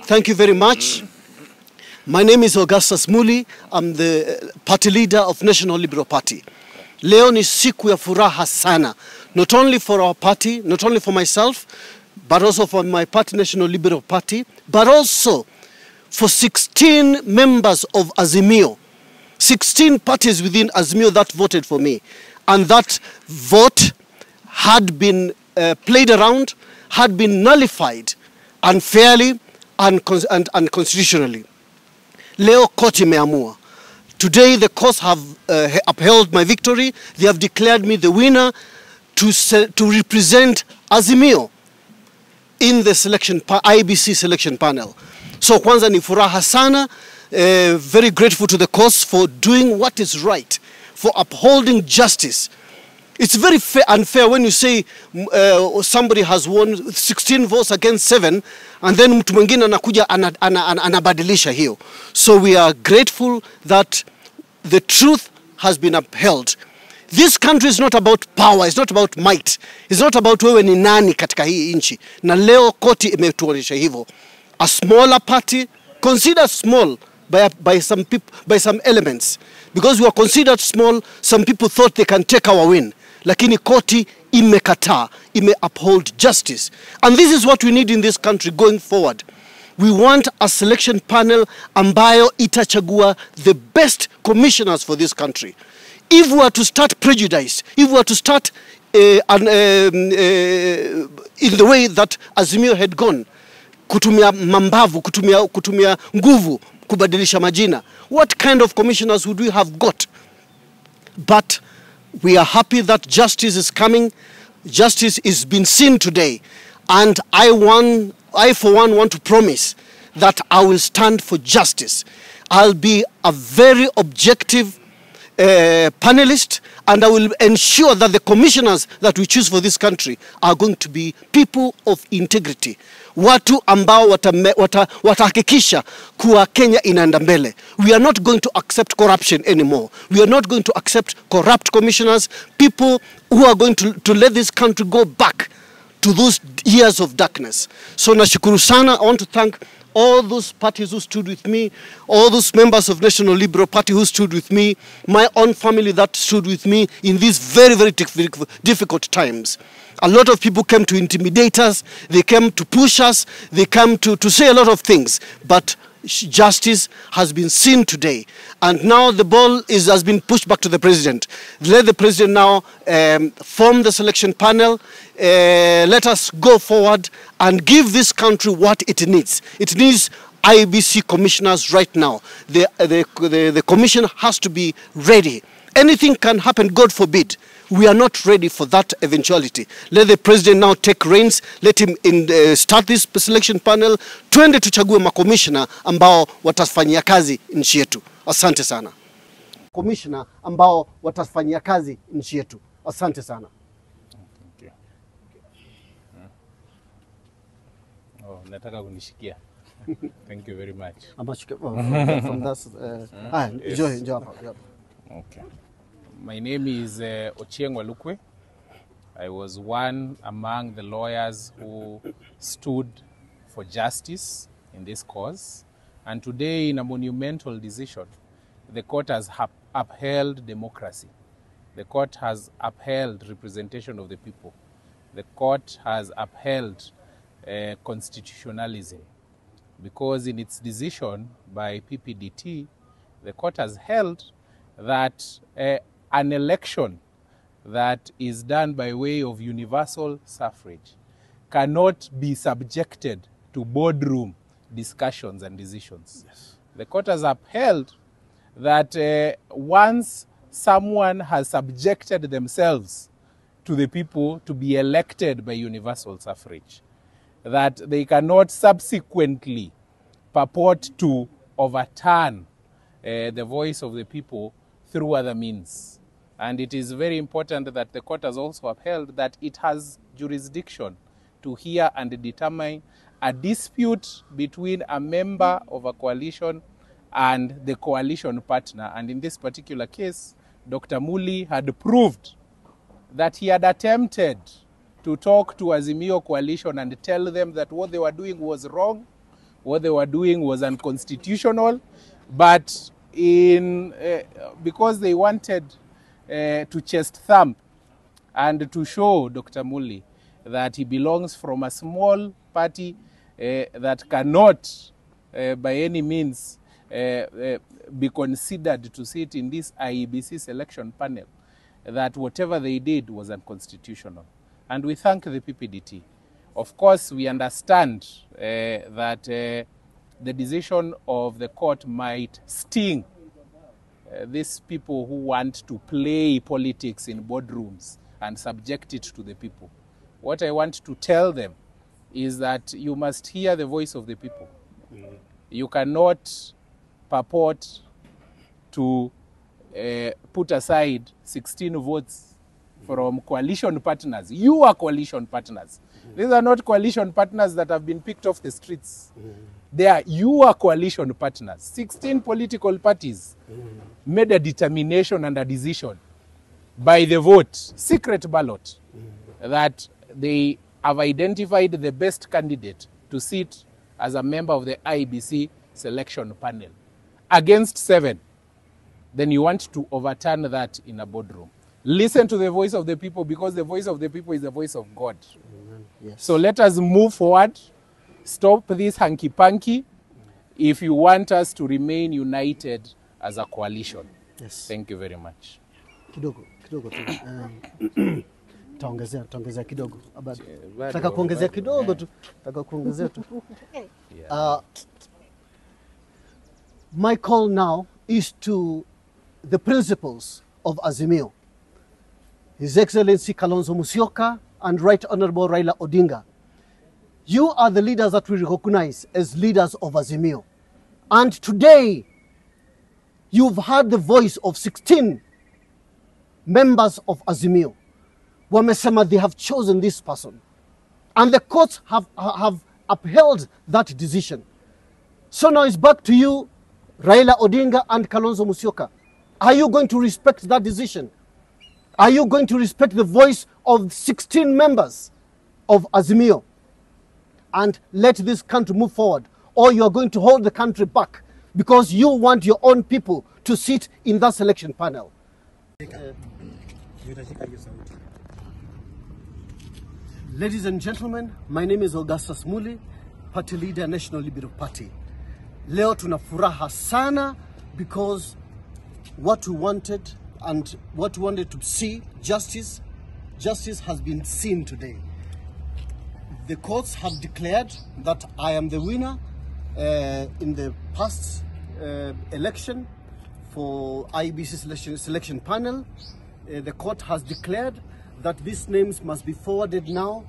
Thank you very much. My name is Augustus Muli. I'm the party leader of National Liberal Party. Leo ni siku ya furaha sana. Not only for our party, not only for myself, but also for my party, National Liberal Party, but also for 16 members of Azimio. 16 parties within Azimio that voted for me. And that vote had been played around, had been nullified unfairly and unconstitutionally. Leo koti imeamua. Today the courts have upheld my victory. They have declared me the winner to represent Azimio in the IEBC selection panel. So kwanza ni furaha sana. Very grateful to the courts for doing what is right, for upholding justice. It's very unfair when you say somebody has won 16 votes against 7 and then mtu mwingine anakuja anabadilisha hiyo. So we are grateful that the truth has been upheld. This country is not about power, it's not about might. It's not about wewe ni nani katika hii nchi. Na leo koti imetuonyesha hivyo. A smaller party, considered small by some people, by some elements. Because we are considered small, some people thought they can take our win. Lakini koti imekataa, uphold justice. And this is what we need in this country going forward. We want a selection panel ambayo itachagua the best commissioners for this country. If we are to start prejudice, if we are to start in the way that Azimio had gone, kutumia mambavu, kutumia nguvu, kubadilisha majina, what kind of commissioners would we have got? But we are happy that justice is coming. Justice is being seen today. And I for one want to promise that I will stand for justice. I'll be a very objective panelist, and I will ensure that the commissioners that we choose for this country are going to be people of integrity. Watu ambao watahakikisha kuwa Kenya inaenda mbele. We are not going to accept corruption anymore. We are not going to accept corrupt commissioners, people who are going to let this country go back to those years of darkness. So nashukuru sana. I want to thank all those parties who stood with me, all those members of National Liberal Party who stood with me, my own family that stood with me in these very, very difficult times. A lot of people came to intimidate us, they came to push us, they came to say a lot of things, but justice has been seen today. And now the ball has been pushed back to the president. Let the president now form the selection panel. Let us go forward and give this country what it needs. It needs IEBC commissioners right now. The commission has to be ready. Anything can happen, God forbid. We are not ready for that eventuality. Let the president now take reins. Let him start this selection panel. Twende tuchague makomishna ambao watafanyia kazi nchi yetu. Asante sana. Komishna ambao watafanyia kazi nchi yetu. Asante sana. Okay. Oh, nataka kunishikia. Thank you very much. From that, enjoy. Okay. My name is Ochieng Walukwe. I was one among the lawyers who stood for justice in this cause. And today, in a monumental decision, the court has upheld democracy. The court has upheld representation of the people. The court has upheld constitutionalism. Because in its decision by PPDT, the court has held that an election that is done by way of universal suffrage cannot be subjected to boardroom discussions and decisions. Yes. The court has upheld that once someone has subjected themselves to the people to be elected by universal suffrage, that they cannot subsequently purport to overturn the voice of the people through other means. And it is very important that the court has also upheld that it has jurisdiction to hear and determine a dispute between a member of a coalition and the coalition partner. And in this particular case, Dr. Muli had proved that he had attempted to talk to Azimio coalition and tell them that what they were doing was wrong, what they were doing was unconstitutional, but because they wanted to chest thump and to show Dr. Muli that he belongs from a small party that cannot by any means be considered to sit in this IEBC selection panel, that whatever they did was unconstitutional. And we thank the PPDT. Of course, we understand that the decision of the court might sting these people who want to play politics in boardrooms and subject it to the people. What I want to tell them is that you must hear the voice of the people. You cannot purport to put aside 16 votes from coalition partners. You are coalition partners. These are not coalition partners that have been picked off the streets. You are coalition partners. 16 political parties made a determination and a decision by the vote, secret ballot, that they have identified the best candidate to sit as a member of the IEBC selection panel against 7. Then you want to overturn that in a boardroom. Listen to the voice of the people, because the voice of the people is the voice of God. Yes. So let us move forward. Stop this hanky-panky if you want us to remain united as a coalition. Yes. Thank you very much. Kidogo tu. Taongezea kidogo. Nataka kuongezea kidogo tu. My call now is to the principals of Azimio, His Excellency Kalonzo Musyoka and Right Honorable Raila Odinga. You are the leaders that we recognize as leaders of Azimio. And today, you've heard the voice of 16 members of Azimio. Wamesema they have chosen this person. And the courts have upheld that decision. So now it's back to you, Raila Odinga and Kalonzo Musyoka. Are you going to respect that decision? Are you going to respect the voice of 16 members of Azimio and let this country move forward? Or you are going to hold the country back because you want your own people to sit in that selection panel? Ladies and gentlemen, my name is Augustus Muli, party leader, National Liberal Party. Leo tuna furaha sana because what we wanted and what we wanted to see, justice has been seen today. The courts have declared that I am the winner in the past election for IEBC selection panel. The court has declared that these names must be forwarded now,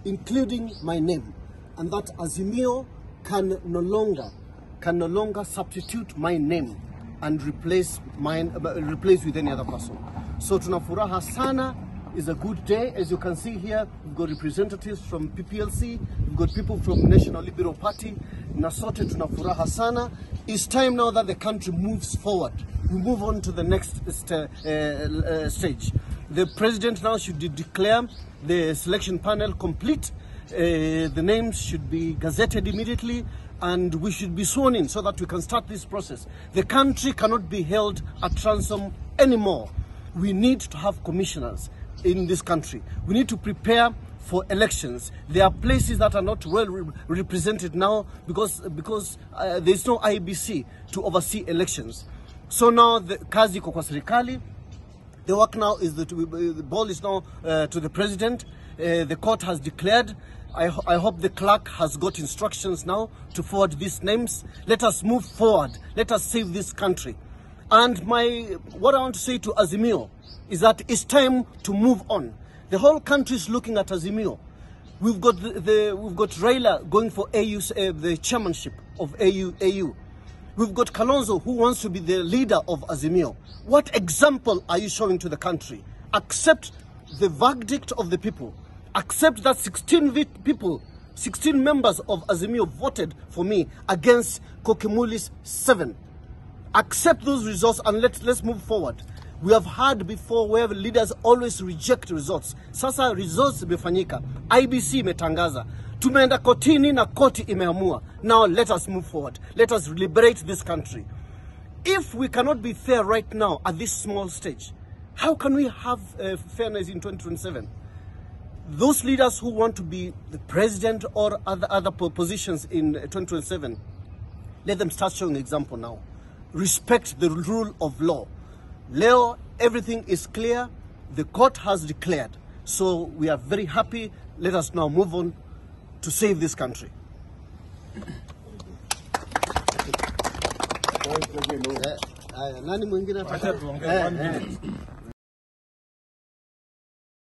including my name, and that Azimio can no longer substitute my name and replace with any other person. So tunafuraha sana. Is a good day. As you can see here, we've got representatives from PPLC, we've got people from National Liberal Party. Na sote tunafuraha sana. It's time now that the country moves forward. We move on to the next stage. The president now should declare the selection panel complete. The names should be gazetted immediately, and we should be sworn in so that we can start this process. The country cannot be held at ransom anymore. We need to have commissioners in this country. We need to prepare for elections. There are places that are not well represented now because there's no IEBC to oversee elections. So now the kazi kwa serikali. The work now is the ball is now to the president. The court has declared. I hope the clerk has got instructions now to forward these names. Let us move forward. Let us save this country. And what I want to say to Azimio is that it's time to move on. The whole country is looking at Azimio. We've got Raila going for the chairmanship of AU. We've got Kalonzo who wants to be the leader of Azimio. What example are you showing to the country? Accept the verdict of the people. Accept that 16 members of Azimio voted for me against Kokemuli's 7. Accept those results and let's move forward. We have heard before where leaders always reject results. Sasa results imefanyika. IEBC imetangaza. Tumeenda kotini na koti imeamua. Now let us move forward. Let us liberate this country. If we cannot be fair right now at this small stage, how can we have fairness in 2027? Those leaders who want to be the president or other positions in 2027, let them start showing example now. Respect the rule of law. Leo, everything is clear. The court has declared. So we are very happy. Let us now move on to save this country. Nani mwingine?